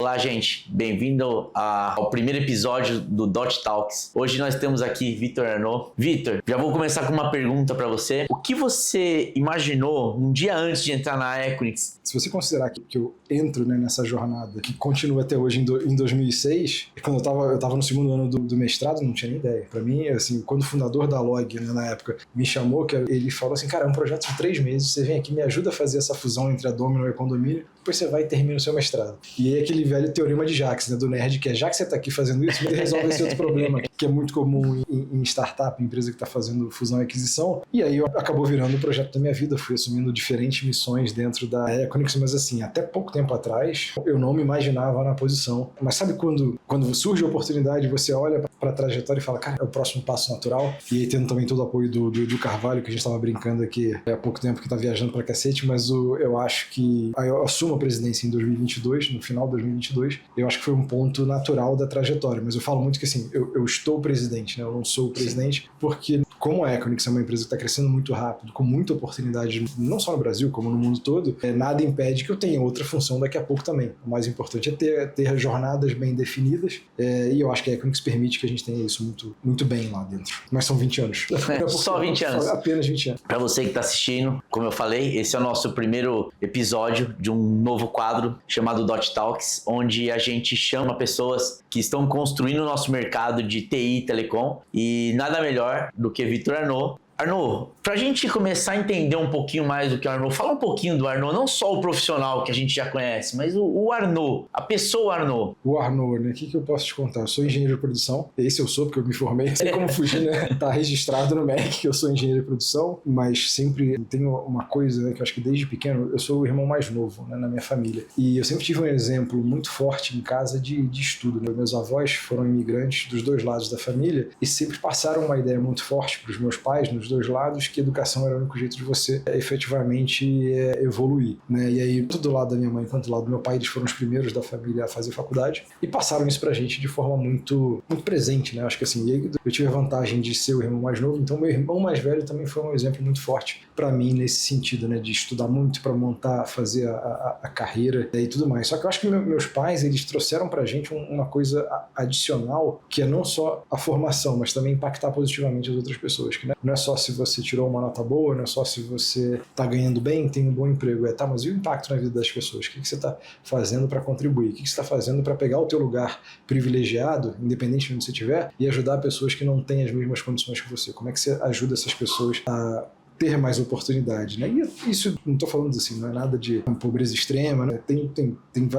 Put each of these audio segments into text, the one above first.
Olá, gente. Bem-vindo ao primeiro episódio do Dot Talks. Hoje nós temos aqui Vitor Arnaud. Vitor, já vou começar com uma pergunta para você. O que você imaginou um dia antes de entrar na Equinix? Se você considerar que eu entro, né, nessa jornada, que continua até hoje em 2006, quando eu estava no segundo ano do mestrado, não tinha nem ideia. Para mim, assim, quando o fundador da Log, né, na época, me chamou, ele falou assim, cara, é um projeto de 3 meses, você vem aqui, me ajuda a fazer essa fusão entre a Domino e a Condomínio, depois você vai e termina o seu mestrado. E aí aquele velho teorema de Jacques, né, do nerd, que é, já que você está aqui fazendo isso, me resolve esse outro problema, que é muito comum em startup, empresa que está fazendo fusão e aquisição. E aí acabou virando o projeto da minha vida, fui assumindo diferentes missões dentro da Equinix, mas assim, até pouco tempo atrás, eu não me imaginava na posição. Mas sabe quando surge a oportunidade, você olha para a trajetória e fala, cara, é o próximo passo natural. E aí tendo também todo o apoio do Carvalho, que a gente estava brincando aqui há pouco tempo, que está viajando para cacete, mas eu acho que aí eu assumo a presidência em 2022, no final de 2022, eu acho que foi um ponto natural da trajetória, mas eu falo muito que assim, eu estou presidente, né? Eu não sou o presidente, porque como a Equinix é uma empresa que está crescendo muito rápido, com muita oportunidade, não só no Brasil, como no mundo todo, nada impede que eu tenha outra função daqui a pouco também. O mais importante é ter jornadas bem definidas, e eu acho que a Equinix permite que a gente tenha isso muito, muito bem lá dentro. Mas são 20 anos. Só 20 anos. Apenas 20 anos. Para você que está assistindo, como eu falei, esse é o nosso primeiro episódio de um novo quadro chamado Dot Talks, onde a gente chama pessoas que estão construindo o nosso mercado de TI e Telecom, e nada melhor do que Vitor Arnaud. Arnaud, pra gente começar a entender um pouquinho mais do que é o Arnaud, fala um pouquinho do Arnaud, não só o profissional que a gente já conhece, mas o Arnaud, a pessoa Arnaud. O Arnaud, né? O que eu posso te contar? Eu sou engenheiro de produção, esse eu sou porque eu me formei, não sei como fugir, né? Tá registrado no MEC que eu sou engenheiro de produção, mas sempre tenho uma coisa, né, que eu acho que desde pequeno, eu sou o irmão mais novo, né, na minha família. E eu sempre tive um exemplo muito forte em casa de estudo, né? Meus avós foram imigrantes dos dois lados da família e sempre passaram uma ideia muito forte para os meus pais, nos dois lados, que educação era o único jeito de você efetivamente evoluir, né? E aí, tanto do lado da minha mãe quanto do lado do meu pai, eles foram os primeiros da família a fazer faculdade e passaram isso pra gente de forma muito, muito presente, né? Acho que assim, eu tive a vantagem de ser o irmão mais novo, então meu irmão mais velho também foi um exemplo muito forte pra mim nesse sentido, né? De estudar muito pra montar, fazer a carreira e tudo mais. Só que eu acho que meus pais, eles trouxeram pra gente uma coisa adicional, que é não só a formação, mas também impactar positivamente as outras pessoas, que, né? Não é só se você tirou uma nota boa, não é só se você está ganhando bem, tem um bom emprego. Tá, mas e o impacto na vida das pessoas? O que você está fazendo para contribuir? O que você está fazendo para pegar o teu lugar privilegiado, independente de onde você estiver, e ajudar pessoas que não têm as mesmas condições que você? Como é que você ajuda essas pessoas a ter mais oportunidade, né? E isso, não estou falando assim, não é nada de pobreza extrema, né? Tem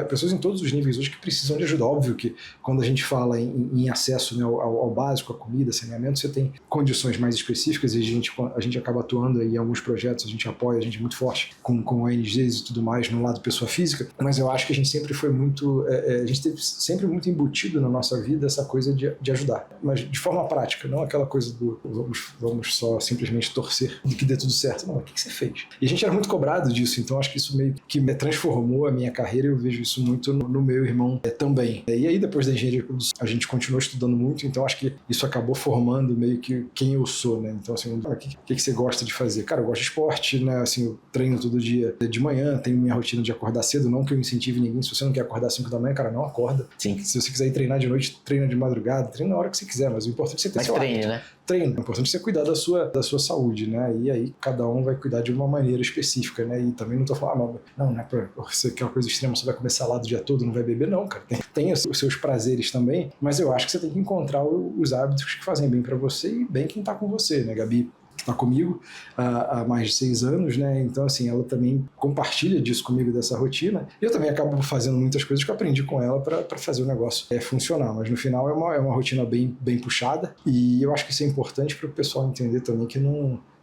pessoas em todos os níveis hoje que precisam de ajuda. Óbvio que quando a gente fala em acesso, né, ao básico, à comida, saneamento, você tem condições mais específicas e a gente acaba atuando em alguns projetos, a gente apoia, a gente é muito forte com ONGs e tudo mais no lado pessoa física, mas eu acho que a gente sempre foi muito, a gente teve sempre muito embutido na nossa vida essa coisa de ajudar, mas de forma prática, não aquela coisa do vamos só simplesmente torcer de que dê tudo certo. Não, o que você fez? E a gente era muito cobrado disso, então acho que isso meio que me transformou a minha carreira e eu vejo isso muito no meu irmão também. E aí depois da engenharia de produção, a gente continuou estudando muito, então acho que isso acabou formando meio que quem eu sou, né? Então assim, o que você gosta de fazer? Cara, eu gosto de esporte, né? Assim, eu treino todo dia de manhã, tenho minha rotina de acordar cedo, não que eu incentive ninguém, se você não quer acordar às 5 da manhã, cara, não acorda. Sim. Se você quiser ir treinar de noite, treina de madrugada, treina na hora que você quiser, mas o importante é você ter seu treine, né? Treino. O importante é você cuidar da sua saúde, né? E aí cada um vai cuidar de uma maneira específica, né? E também não tô falando, não é pra você quer uma coisa extrema, você vai comer salada o dia todo, não vai beber, não, cara. Tem os seus prazeres também, mas eu acho que você tem que encontrar os hábitos que fazem bem pra você e bem quem tá com você, né? Gabi está comigo há mais de 6 anos, né? Então, assim, ela também compartilha disso comigo, dessa rotina. E eu também acabo fazendo muitas coisas que eu aprendi com ela para fazer o negócio funcionar. Mas no final é uma rotina bem puxada. E eu acho que isso é importante para o pessoal entender também que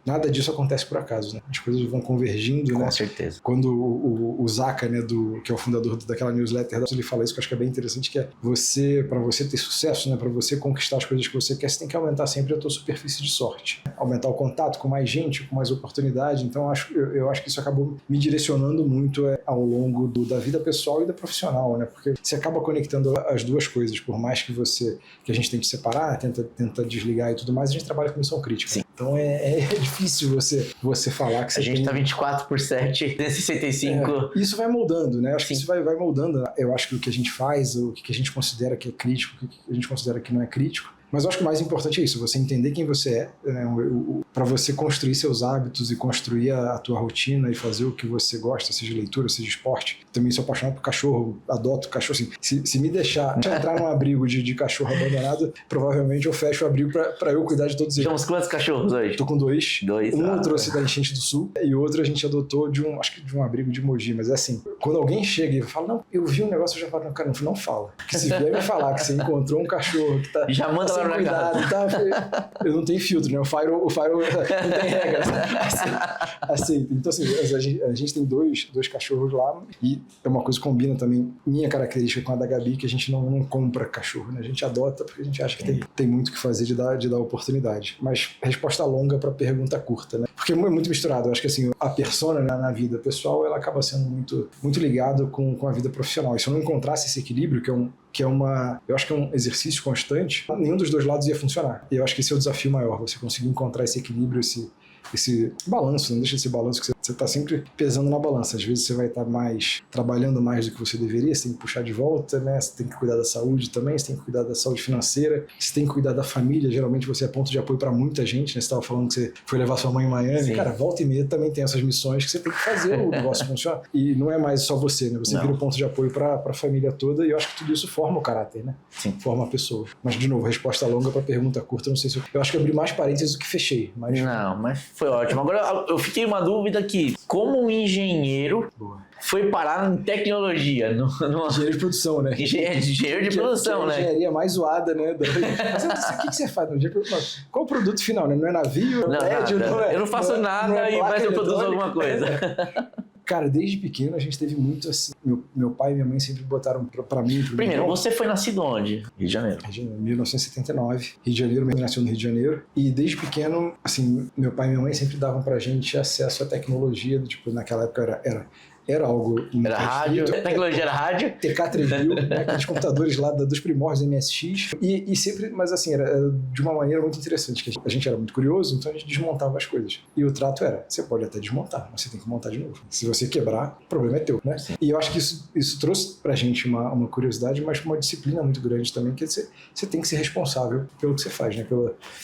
nada disso acontece por acaso, né? As coisas vão convergindo, né? Com certeza. Quando o Zaka, né, que é o fundador daquela newsletter, ele fala isso, que eu acho que é bem interessante, que é para você ter sucesso, né, para você conquistar as coisas que você quer, você tem que aumentar sempre a tua superfície de sorte. Aumentar o contato com mais gente, com mais oportunidade. Então, eu acho que isso acabou me direcionando muito ao longo da vida pessoal e da profissional, né? Porque você acaba conectando as duas coisas, por mais que a gente tente separar, tenta desligar e tudo mais, a gente trabalha com missão crítica. Sim. Então é difícil você falar que você A gente tem... tá 24/7, 365. Isso vai moldando, né? Acho que Sim. isso vai moldando. Eu acho que o que a gente faz, o que a gente considera que é crítico, o que a gente considera que não é crítico. Mas eu acho que o mais importante é isso, você entender quem você é, né? Para você construir seus hábitos e construir a tua rotina e fazer o que você gosta, seja leitura, seja esporte. Também sou apaixonado por cachorro, adoto cachorro. Assim, se me deixar entrar num abrigo de cachorro abandonado, provavelmente eu fecho o abrigo para eu cuidar de todos eles. Temos quantos cachorros hoje? Tô com dois. Eu trouxe da Enchente do Sul e outro a gente adotou acho que de um abrigo de Mogi. Mas é assim, quando alguém chega e fala, não, eu vi um negócio, eu já falo, cara, não fala. Porque se vier me falar que você encontrou um cachorro que tá... Já manda lá na casa. Tá, eu não tenho filtro, né? O Fire não tem regras. Assim, então, assim, a gente tem dois cachorros lá e é uma coisa que combina também minha característica com a da Gabi, que a gente não compra cachorro, né? A gente adota porque a gente acha que tem muito o que fazer de dar oportunidade. Mas resposta longa para pergunta curta, né? Porque é muito misturado. Eu acho que assim, a persona, né, na vida pessoal, ela acaba sendo muito ligado com a vida profissional. E se eu não encontrasse esse equilíbrio, eu acho que é um exercício constante, nenhum dos dois lados ia funcionar. E eu acho que esse é o desafio maior, você conseguir encontrar esse equilíbrio, esse balanço, não deixa de ser balanço, que você está sempre pesando na balança. Às vezes você vai estar trabalhando mais do que você deveria, você tem que puxar de volta, né? Você tem que cuidar da saúde também, você tem que cuidar da saúde financeira, você tem que cuidar da família. Geralmente você é ponto de apoio para muita gente, né? Você estava falando que você foi levar sua mãe em Miami. Sim. Cara, volta e meia também tem essas missões que você tem que fazer o negócio funcionar. E não é mais só você, né? Você vira o ponto de apoio para a família toda e eu acho que tudo isso forma o caráter, né? Sim. Forma a pessoa. Mas, de novo, resposta longa para pergunta curta, não sei se eu acho que eu abri mais parênteses do que fechei. Mas foi ótimo. Agora, eu fiquei uma dúvida aqui. Como um engenheiro foi parar em tecnologia? Engenheiro de produção, né? Engenheiro de produção, né? Engenharia mais zoada, né? Mas o que você faz? Qual o produto final, né? Não é navio? Não, prédio? Não é, eu não faço nada, mas eu produzo alguma coisa. Cara, desde pequeno a gente teve muito assim. Meu pai e minha mãe sempre botaram pra mim. Primeiro, você foi nascido onde? Rio de Janeiro. Rio de Janeiro, 1979. Rio de Janeiro, meu nasceu no Rio de Janeiro. E desde pequeno, assim, meu pai e minha mãe sempre davam pra gente acesso à tecnologia. Tipo, naquela época era algo... Era rádio, a tecnologia era rádio. TK3000, né, aqueles computadores lá dos primórdios MSX. E sempre, mas assim, era de uma maneira muito interessante, que a gente era muito curioso, então a gente desmontava as coisas. E o trato era, você pode até desmontar, mas você tem que montar de novo. Se você quebrar, o problema é teu, né? Sim. E eu acho que isso trouxe pra gente uma curiosidade, mas uma disciplina muito grande também, que você tem que ser responsável pelo que você faz, né?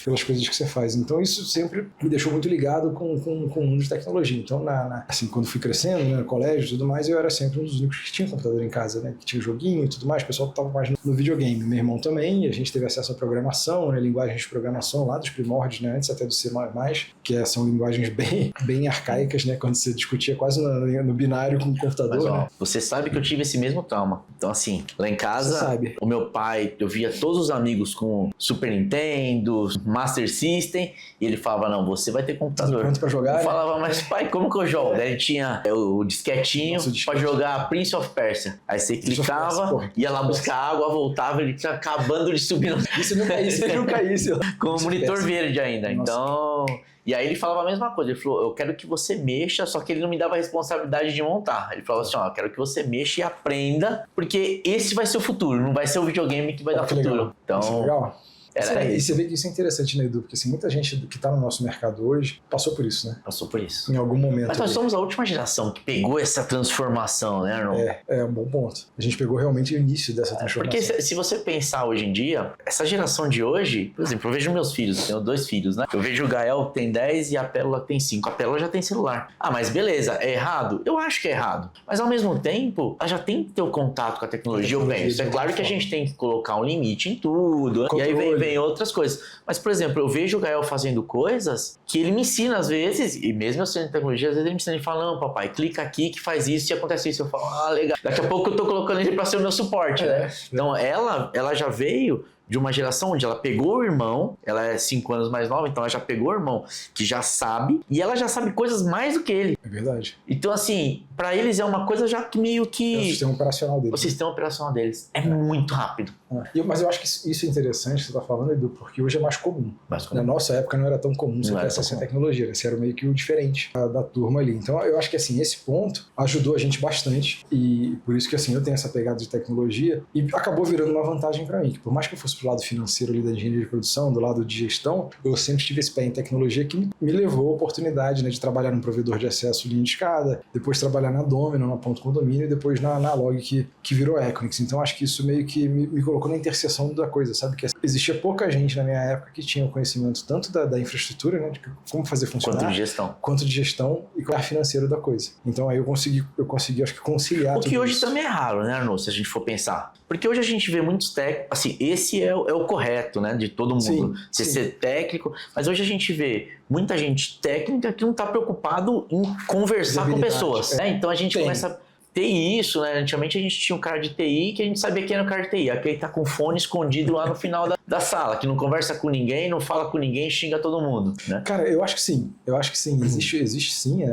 Pelas coisas que você faz. Então isso sempre me deixou muito ligado com o mundo de tecnologia. Então, assim, quando fui crescendo, né, no colégio, e tudo mais, eu era sempre um dos únicos que tinha computador em casa, né? Que tinha joguinho e tudo mais, o pessoal estava mais no videogame. Meu irmão também, e a gente teve acesso à programação, né? Linguagens de programação lá dos primórdios, né? Antes até do C++, que são linguagens bem arcaicas, né? Quando você discutia quase no binário com o computador. Mas, né? Você sabe que eu tive esse mesmo trauma. Então, assim, lá em casa, o meu pai, eu via todos os amigos com Super Nintendo, Master System, e ele falava, não, você vai ter computador. Pronto pra jogar, eu falava, mas pai, como que eu jogo? Daí ele tinha o disquetinho pra jogar Prince of Persia. Aí você clicava, ia lá buscar água, voltava, ele tinha acabando de subir. Isso não caísse. Com o monitor verde ainda. Nossa. Então... E aí ele falava a mesma coisa, ele falou, eu quero que você mexa, só que ele não me dava a responsabilidade de montar. Ele falava assim, ó, eu quero que você mexa e aprenda, porque esse vai ser o futuro, não vai ser o videogame que vai dar futuro. Legal. Então... Isso é legal. E você vê que isso é interessante, né, Edu? Porque assim, muita gente que está no nosso mercado hoje passou por isso, né? Passou por isso. Em algum momento. Mas nós somos a última geração que pegou essa transformação, né, Arnold? É um bom ponto. A gente pegou realmente o início dessa transformação. Porque se você pensar hoje em dia, essa geração de hoje, por exemplo, eu vejo meus filhos, eu tenho 2 filhos, né? Eu vejo o Gael que tem 10 e a Pérola que tem 5. A Pérola já tem celular. Ah, mas beleza, é errado? Eu acho que é errado. Mas ao mesmo tempo, ela já tem que ter o contato com a tecnologia. Eu penso, é claro que a gente tem que colocar um limite em tudo. Controle. E aí vem outras coisas. Mas, por exemplo, eu vejo o Gael fazendo coisas que ele me ensina às vezes, e mesmo eu sendo tecnologia, às vezes ele me ensina, ele fala, não, papai, clica aqui que faz isso e acontece isso. Eu falo, ah, legal. Daqui a pouco eu tô colocando ele pra ser o meu suporte, né? Então, ela já veio de uma geração onde ela pegou o irmão, ela é 5 anos mais nova, então ela já pegou o irmão que já sabe, e ela já sabe coisas mais do que ele. É verdade. Então, assim, pra eles é uma coisa já que meio que... É o sistema operacional deles. O sistema operacional deles é muito rápido. Mas eu acho que isso é interessante que você está falando, Edu, porque hoje é mais comum. Na nossa época não era tão comum você ter acesso à tecnologia, você era meio que o diferente da turma ali. Então eu acho que assim, esse ponto ajudou a gente bastante e por isso que assim, eu tenho essa pegada de tecnologia e acabou virando uma vantagem para mim, que por mais que eu fosse fosse pro lado financeiro ali da engenharia de produção, do lado de gestão, eu sempre tive esse pé em tecnologia que me levou a oportunidade, né, de trabalhar num provedor de acesso linha de escada, depois trabalhar na Domino, na Ponto Condomínio, e depois na Log, que virou Equinix. Então acho que isso meio que me colocou na interseção da coisa, sabe? Que existia pouca gente na minha época que tinha o conhecimento tanto da infraestrutura, né, de como fazer funcionar, quanto de gestão e qual é o financeiro da coisa. Então aí eu consegui acho que conciliar. O que tudo hoje isso. também é raro, né, Arnaud, se a gente for pensar. Porque hoje a gente vê muitos técnicos, assim, esse é o correto, né, de todo mundo, você ser técnico, mas hoje a gente vê muita gente técnica que não está preocupado em conversar com pessoas, né? Então a gente começa a ter isso, né? Antigamente a gente tinha um cara de TI que a gente sabia quem era o cara de TI, aquele tá com o fone escondido lá no final da sala, que não conversa com ninguém, não fala com ninguém, xinga todo mundo, né? Cara, eu acho que sim, existe sim, existem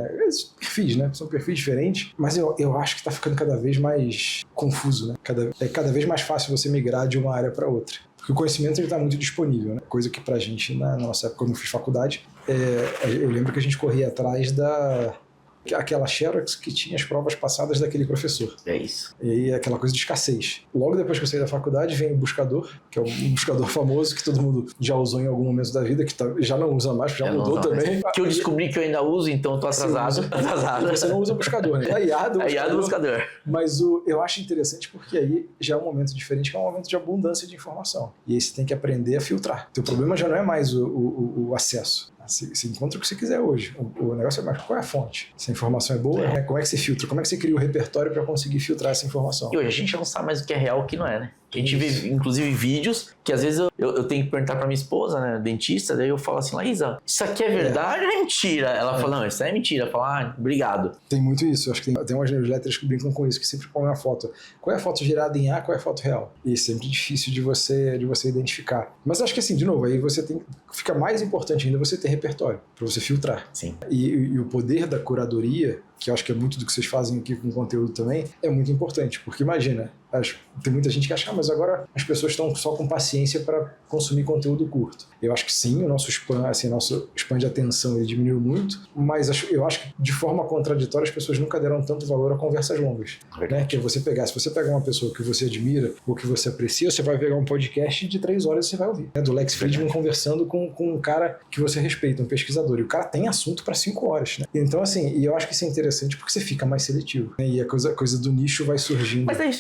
perfis, né? São perfis diferentes, mas eu acho que tá ficando cada vez mais confuso, né? Cada vez mais fácil você migrar de uma área para outra. Porque o conhecimento ele está muito disponível, né? Coisa que pra gente, na nossa época, quando eu fiz faculdade, eu lembro que a gente corria atrás aquela Xerox que tinha as provas passadas daquele professor. É isso. E aí aquela coisa de escassez. Logo depois que eu saí da faculdade, vem o buscador, que é um buscador famoso que todo mundo já usou em algum momento da vida, que já não usa mais, já mudou também. Que eu descobri que eu ainda uso, então tô atrasado. Você não usa o buscador, né? É IA do buscador. Mas eu acho interessante porque aí já é um momento diferente, que é um momento de abundância de informação. E aí você tem que aprender a filtrar. O problema já não é mais o acesso. Você encontra o que você quiser hoje. O negócio é mais qual é a fonte. Se a informação é boa, né? Como é que você filtra? Como é que você cria o repertório para conseguir filtrar essa informação? E hoje a gente não sabe mais o que é real e o que não é, né? A gente vê, inclusive, vídeos que às vezes eu tenho que perguntar pra minha esposa, né, dentista, daí eu falo assim, Laísa, isso aqui é verdade ou é mentira? Ela fala, não, isso é mentira. Eu falo, obrigado. Tem muito isso, eu acho que tem umas newsletters que brincam com isso, que sempre põem a foto. Qual é a foto gerada em A, qual é a foto real? E é sempre difícil de você identificar. Mas acho que assim, de novo, aí fica mais importante ainda você ter repertório, pra você filtrar. Sim. E o poder da curadoria, que eu acho que é muito do que vocês fazem aqui com conteúdo também, é muito importante, porque imagina, tem muita gente que acha, mas agora as pessoas estão só com paciência para consumir conteúdo curto. Eu acho que sim, o nosso spam de atenção ele diminuiu muito, mas eu acho que de forma contraditória as pessoas nunca deram tanto valor a conversas longas. Né? Que se você pegar uma pessoa que você admira ou que você aprecia, você vai pegar um podcast de 3 horas e você vai ouvir. Né? Do Lex Fridman conversando com um cara que você respeita, um pesquisador. E o cara tem assunto para 5 horas. Né? Então, assim, e eu acho que isso é interessante porque você fica mais seletivo. Né? E a coisa do nicho vai surgindo. Mas aí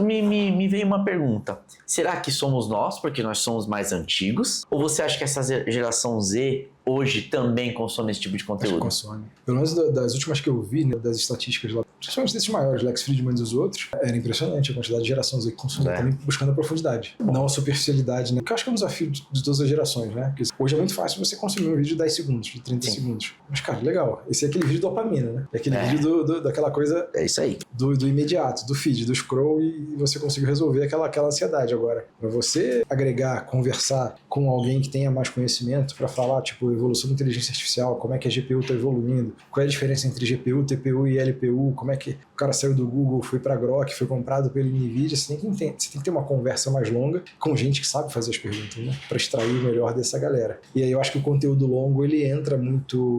me veio uma pergunta. Será que somos nós, porque nós somos mais antigos? Ou você acha que essa geração Z hoje também consome esse tipo de conteúdo? Acho que consome. Pelo menos das últimas que eu vi, né, das estatísticas lá, principalmente desses maiores, Lex Fridman e os outros, era impressionante a quantidade de gerações que consomem também buscando a profundidade. Não a superficialidade, né? Que eu acho que é um desafio de todas as gerações, né? Porque hoje é muito fácil você consumir um vídeo de 10 segundos, de 30 segundos. Mas, cara, legal. Esse é aquele vídeo dopamina, né? É aquele vídeo daquela coisa... É isso aí. Do imediato, do feed, do scroll, e você conseguiu resolver aquela ansiedade. Agora, para você agregar, conversar com alguém que tenha mais conhecimento para falar, tipo, evolução da inteligência artificial, como é que a GPU está evoluindo, qual é a diferença entre GPU, TPU e LPU, como é que o cara saiu do Google, foi para Grok, foi comprado pelo NVIDIA, você tem que ter uma conversa mais longa com gente que sabe fazer as perguntas, né? Para extrair o melhor dessa galera. E aí eu acho que o conteúdo longo, ele entra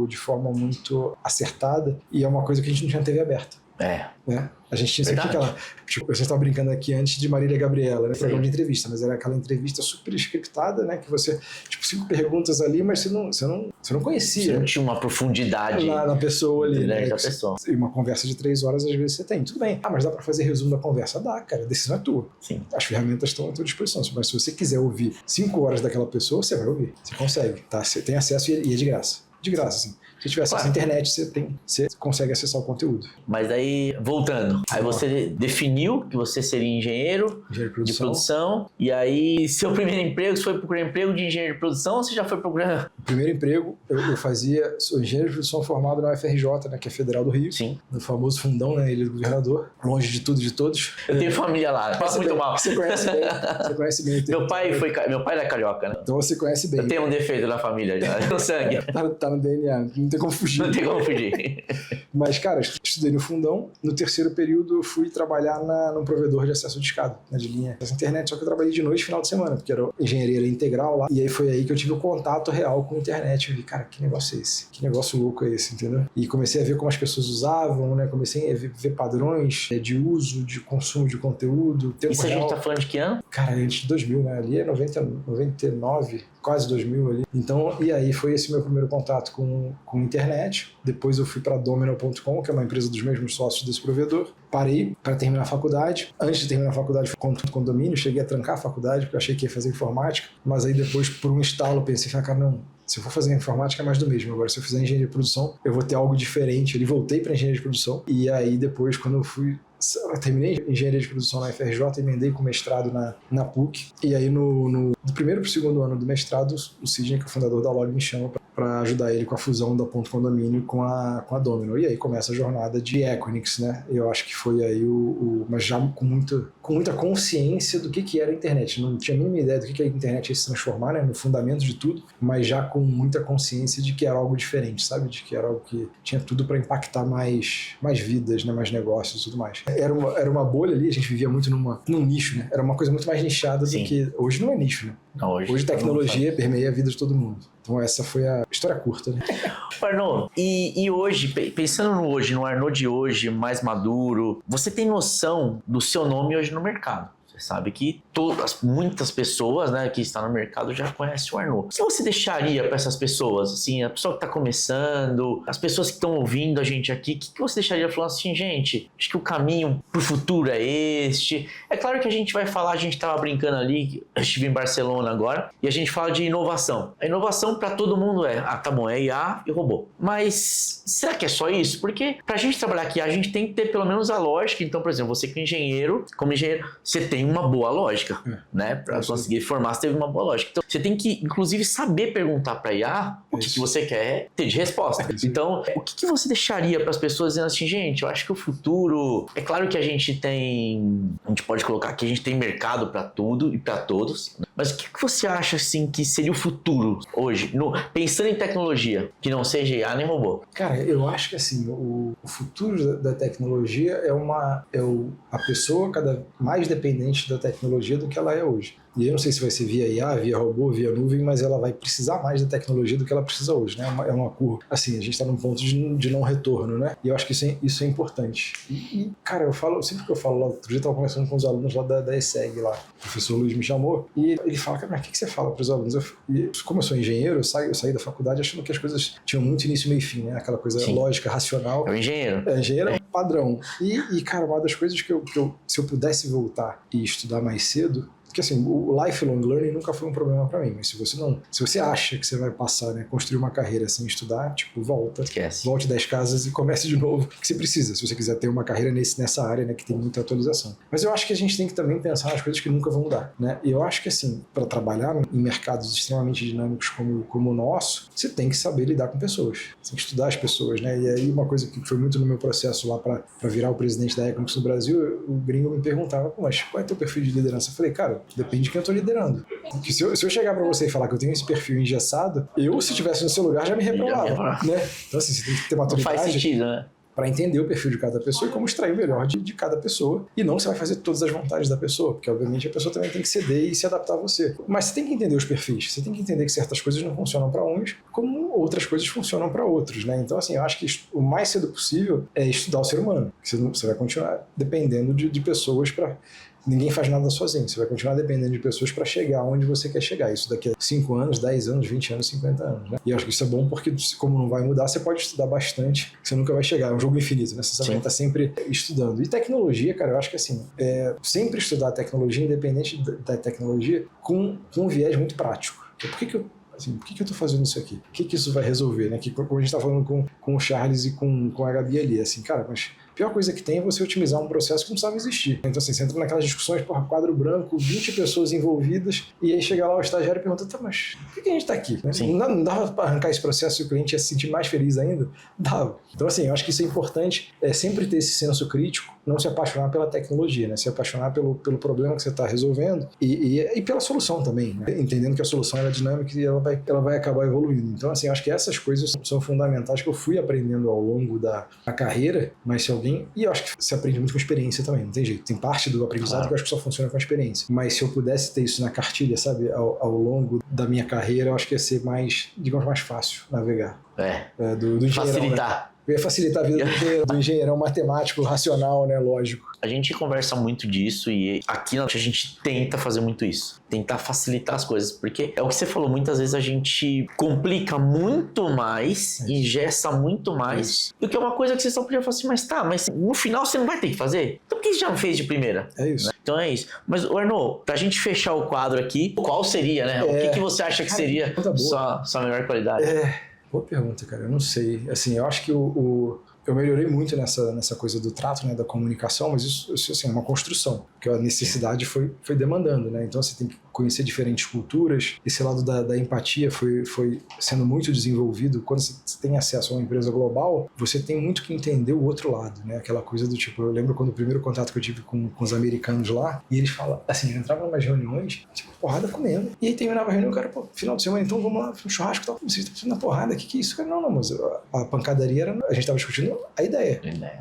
de forma muito acertada e é uma coisa que a gente não tinha TV aberta. Né? A gente tinha sempre aquela... Tipo, eu estava brincando aqui antes de Marília Gabriela, né? Programa de entrevista, mas era aquela entrevista super scriptada, né? Que você... Tipo, 5 perguntas ali, mas você não conhecia. Você não tinha uma profundidade na pessoa ali. Né? Da pessoa. E uma conversa de 3 horas, às vezes você tem. Tudo bem. Mas dá para fazer resumo da conversa? Dá, cara. A decisão é tua. Sim. As ferramentas estão à tua disposição. Mas se você quiser ouvir 5 horas daquela pessoa, você vai ouvir. Você consegue, tá? Você tem acesso e é de graça. De graça, assim. Se tiver acesso à internet, você consegue acessar o conteúdo. Mas aí, voltando, aí você definiu que você seria engenheiro de produção, e aí seu primeiro emprego, você foi procurar emprego de engenheiro de produção ou você já foi procurar? O primeiro emprego, eu sou engenheiro de produção formado na UFRJ, né, que é Federal do Rio. Sim. No famoso fundão, né, Ilha do Governador, longe de tudo e de todos. Eu tenho família lá, passa muito mal. Você conhece bem. Meu pai era carioca, né? Então você conhece bem. Eu tenho um defeito na família já, no sangue. Tá no DNA, não tem como fugir. Não tem como fugir. Mas, cara, estudei no fundão. No terceiro período, eu fui trabalhar num provedor de acesso de escada, de linha da internet. Só que eu trabalhei de noite, final de semana, porque era engenharia integral lá. E aí foi aí que eu tive o contato real com a internet. Eu vi, cara, que negócio é esse? Que negócio louco é esse, entendeu? E comecei a ver como as pessoas usavam, né? Comecei a ver padrões de uso, de consumo de conteúdo. Isso real. A gente tá falando de que ano? Cara, antes de 2000, né? Ali é 99, quase 2000 ali. Então, e aí foi esse meu primeiro contato com internet. Depois eu fui para Domino.com, que é uma empresa dos mesmos sócios desse provedor. Parei para terminar a faculdade. Antes de terminar a faculdade, fui condomínio. Cheguei a trancar a faculdade, porque eu achei que ia fazer informática. Mas aí depois, por um estalo, pensei, cara, não, se eu for fazer informática é mais do mesmo. Agora, se eu fizer engenharia de produção, eu vou ter algo diferente. Ele voltei para engenharia de produção. E aí depois, quando eu terminei engenharia de produção na FRJ, emendei com mestrado na PUC. E aí, do primeiro para o segundo ano do mestrado, o Sidney, que é o fundador da Log, me chama para ajudar ele com a fusão da Ponto Condomínio com a Domino. E aí começa a jornada de Equinix, né? Eu acho que foi aí mas já com muita consciência do que era a internet. Não tinha nenhuma ideia do que a internet ia se transformar, né? No fundamento de tudo, mas já com muita consciência de que era algo diferente, sabe? De que era algo que tinha tudo para impactar mais vidas, né? Mais negócios e tudo mais. Era uma bolha ali, a gente vivia muito num nicho, né? Era uma coisa muito mais nichada do que... Hoje não é nicho, né? Não, hoje tecnologia permeia a vida de todo mundo. Então essa foi a história curta, né? Arnaud, e hoje, pensando no Arnaud de hoje, mais maduro, você tem noção do seu nome hoje no mercado? Você sabe que muitas pessoas, né, que estão no mercado já conhecem o Arnaud. O que você deixaria para essas pessoas? Assim, a pessoa que está começando, as pessoas que estão ouvindo a gente aqui, o que você deixaria falando assim, gente, acho que o caminho pro futuro é este. É claro que a gente vai falar, a gente estava brincando ali, eu estive em Barcelona agora, e a gente fala de inovação. A inovação para todo mundo tá bom, é IA e robô. Mas será que é só isso? Porque pra gente trabalhar aqui, a gente tem que ter pelo menos a lógica. Então, por exemplo, você que é engenheiro, como engenheiro, você tem uma boa lógica, né? Para conseguir formar, você teve uma boa lógica. Então, você tem que, inclusive, saber perguntar para IA o que você quer ter de resposta. Então, o que você deixaria para as pessoas dizendo assim, gente, eu acho que o futuro... É claro que a gente pode colocar aqui, a gente tem mercado para tudo e para todos, mas o que você acha, assim, que seria o futuro hoje, pensando em tecnologia, que não seja IA nem robô? Cara, eu acho que, assim, o futuro da tecnologia é a pessoa cada mais dependente da tecnologia do que ela é hoje. E eu não sei se vai ser via IA, via robô, via nuvem, mas ela vai precisar mais da tecnologia do que ela precisa hoje, né? É uma curva. Assim, a gente está num ponto de não retorno, né? E eu acho que isso é importante. E, cara, sempre que eu falo lá, outro dia eu estava conversando com os alunos lá da ESSEG lá, o professor Luiz me chamou, e ele fala, cara, mas o que você fala para os alunos? Como eu sou engenheiro, eu saí da faculdade achando que as coisas tinham muito início, meio e fim, né? Aquela coisa lógica, racional. É o engenheiro. Engenheiro é um padrão. E, cara, uma das coisas que se eu pudesse voltar e estudar mais cedo, porque assim, o lifelong learning nunca foi um problema para mim, mas se você acha que você vai passar, né, construir uma carreira sem estudar, tipo, volte 10 casas e comece de novo, que você precisa, se você quiser ter uma carreira nessa área, né, que tem muita atualização. Mas eu acho que a gente tem que também pensar nas coisas que nunca vão mudar, né, e eu acho que assim, para trabalhar em mercados extremamente dinâmicos como o nosso, você tem que saber lidar com pessoas, você tem que estudar as pessoas, né, e aí uma coisa que foi muito no meu processo lá para virar o presidente da Equinix no Brasil, o gringo me perguntava, mas qual é teu perfil de liderança? Eu falei, cara, depende de quem eu tô liderando. Porque se eu chegar pra você e falar que eu tenho esse perfil engessado, se estivesse no seu lugar, já me reprovava, né? Então, assim, você tem que ter maturidade. Não faz sentido, né? Para entender o perfil de cada pessoa e como extrair o melhor de cada pessoa. E não que você vai fazer todas as vontades da pessoa, porque obviamente a pessoa também tem que ceder e se adaptar a você. Mas você tem que entender os perfis, você tem que entender que certas coisas não funcionam para uns, como outras coisas funcionam para outros, né? Então, assim, eu acho que o mais cedo possível é estudar o ser humano. Você vai continuar dependendo de pessoas para... Ninguém faz nada sozinho, você vai continuar dependendo de pessoas para chegar onde você quer chegar. Isso daqui a 5 anos, 10 anos, 20 anos, 50 anos, né? E eu acho que isso é bom porque, como não vai mudar, você pode estudar bastante, você nunca vai chegar. É um jogo infinito, né? Você vai estar sempre estudando. E tecnologia, cara, eu acho que assim, sempre estudar tecnologia, independente da tecnologia, com um viés muito prático. Por que eu tô fazendo isso aqui? O que isso vai resolver, né? Como a gente tá falando com o Charles e com a Gabi ali, assim, cara, mas A pior coisa que tem é você otimizar um processo que não precisava existir. Então, assim, você entra naquelas discussões, porra, quadro branco, 20 pessoas envolvidas, e aí chega lá o estagiário e pergunta, tá, mas por que a gente tá aqui? Não dava para arrancar esse processo e o cliente ia se sentir mais feliz ainda? Dava. Então, assim, eu acho que isso é importante, sempre ter esse senso crítico, não se apaixonar pela tecnologia, né? Se apaixonar pelo problema que você está resolvendo e pela solução também, né? Entendendo que a solução é dinâmica e ela vai acabar evoluindo. Então, assim, eu acho que essas coisas são fundamentais que eu fui aprendendo ao longo da carreira, mas se alguém... E eu acho que se aprende muito com experiência também, não tem jeito. Tem parte do aprendizado que eu acho que só funciona com a experiência. Mas se eu pudesse ter isso na cartilha, sabe, ao longo da minha carreira, eu acho que ia ser mais, digamos, mais fácil navegar. Do facilitar. Né? Ia facilitar a vida do engenheirão matemático, racional, né? Lógico. A gente conversa muito disso e aqui a gente tenta fazer muito isso. Tentar facilitar as coisas. Porque é o que você falou, muitas vezes a gente complica muito mais, engessa muito mais do que uma coisa que você só podia falar assim, mas no final você não vai ter que fazer? Então por que você já não fez de primeira? É isso. Né? Então é isso. Mas, Arnaud, pra gente fechar o quadro aqui, qual seria, né? O que você acha que seria sua melhor qualidade? Boa pergunta, cara. Eu não sei. Assim, eu acho que eu melhorei muito nessa coisa do trato, né, da comunicação, mas isso assim, é uma construção, porque a necessidade foi demandando, né? Então você tem que conhecer diferentes culturas. Esse lado da empatia foi sendo muito desenvolvido. Quando você tem acesso a uma empresa global, você tem muito que entender o outro lado, né? Aquela coisa do tipo, eu lembro quando o primeiro contato que eu tive com os americanos lá, e eles falam, assim, eu entrava em umas reuniões, tipo, porrada comendo, e aí terminava a reunião, o cara, pô, final de semana, então vamos lá, um churrasco e tal, vocês estão fazendo porrada, que é isso? Cara, não, mas a pancadaria era, a gente tava discutindo a ideia.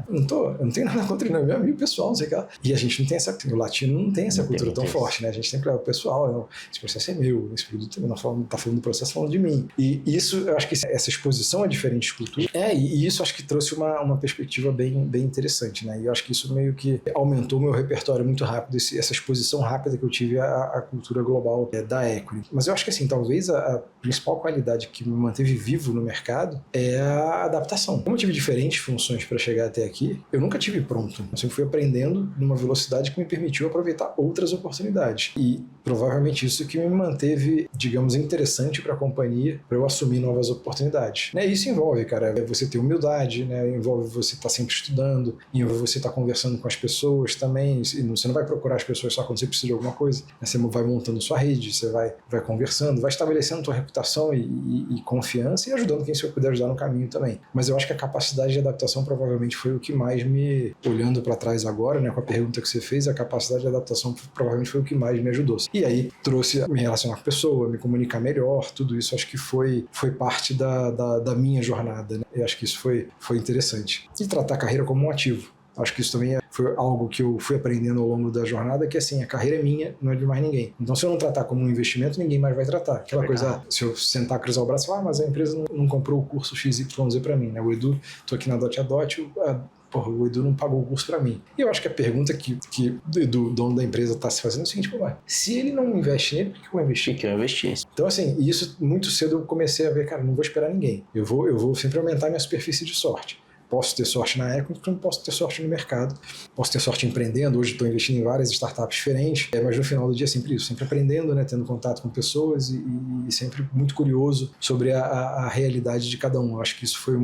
Eu não tenho nada contra ele, não, é meu amigo pessoal, não sei o que lá. E a gente não tem o latino não tem essa cultura tão forte, né? A gente sempre é o pessoal, esse processo é meu, esse produto não tá falando do processo, falando de mim. E isso, eu acho que essa exposição a diferentes culturas, e isso acho que trouxe uma perspectiva bem interessante, né? E eu acho que isso meio que aumentou o meu repertório muito rápido, essa exposição rápida que eu tive à cultura global da Equinix. Mas eu acho que assim, talvez a principal qualidade que me manteve vivo no mercado é a adaptação. Como eu tive diferentes funções para chegar até aqui, eu nunca tive pronto. Eu sempre fui aprendendo numa velocidade que me permitiu aproveitar outras oportunidades. E provavelmente isso que me manteve, digamos, interessante para a companhia, para eu assumir novas oportunidades. Né? Isso envolve, cara, você ter humildade, né? Envolve você estar sempre estudando, envolve você estar conversando com as pessoas também. E você não vai procurar as pessoas só quando você precisa de alguma coisa. Você vai montando sua rede, você vai conversando, vai estabelecendo sua reputação e confiança e ajudando quem você puder ajudar no caminho também. Mas eu acho que a capacidade de adaptação provavelmente foi o que mais me, olhando para trás agora, né, com a pergunta que você fez, a capacidade de adaptação provavelmente foi o que mais me ajudou. E aí trouxe a me relacionar com a pessoa, me comunicar melhor, tudo isso acho que foi parte da minha jornada, né? Eu acho que isso foi interessante. E tratar a carreira como um ativo. Acho que isso também foi algo que eu fui aprendendo ao longo da jornada, que assim, a carreira é minha, não é de mais ninguém. Então se eu não tratar como um investimento, ninguém mais vai tratar. Aquela coisa, se eu sentar, cruzar o braço e falar, mas a empresa não comprou o curso XYZ para mim, né? O Edu, tô aqui na Dot a Dot, o Edu não pagou o curso para mim. E eu acho que a pergunta que o Edu, dono da empresa, está se fazendo é o seguinte, se ele não investe nele, por que eu vou investir? Por que eu investi? Então assim, isso muito cedo eu comecei a ver, cara, não vou esperar ninguém. Eu vou sempre aumentar minha superfície de sorte. Posso ter sorte na Equinix, não posso ter sorte no mercado. Posso ter sorte empreendendo. Hoje estou investindo em várias startups diferentes. Mas no final do dia é sempre isso. Sempre aprendendo, né? Tendo contato com pessoas e sempre muito curioso sobre a realidade de cada um. Eu acho que isso foi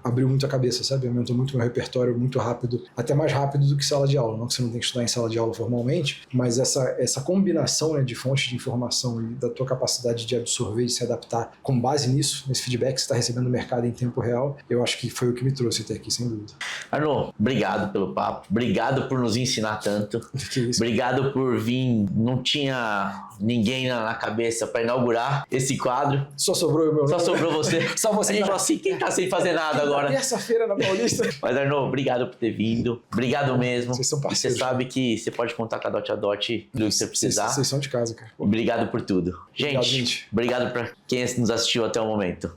abriu muito a cabeça, sabe? Aumentou muito meu repertório, muito rápido. Até mais rápido do que sala de aula. Não que você não tem que estudar em sala de aula formalmente, mas essa combinação, né, de fontes de informação e da tua capacidade de absorver e se adaptar com base nisso, nesse feedback que você está recebendo no mercado em tempo real, eu acho que foi o que me trouxe até aqui, sem dúvida. Arnaud, obrigado pelo papo, obrigado por nos ensinar tanto, obrigado por vir, não tinha ninguém na cabeça para inaugurar esse quadro. Só sobrou o meu nome. Só sobrou você. Só você. A gente falou assim, quem tá sem fazer nada agora? Terça-feira na Paulista. Mas Arnaud, obrigado por ter vindo, obrigado mesmo. Vocês são parceiros. Você sabe que você pode contar com a Dot do que você precisar. Vocês são de casa, cara. Obrigado por tudo. Gente, obrigado para quem nos assistiu até o momento.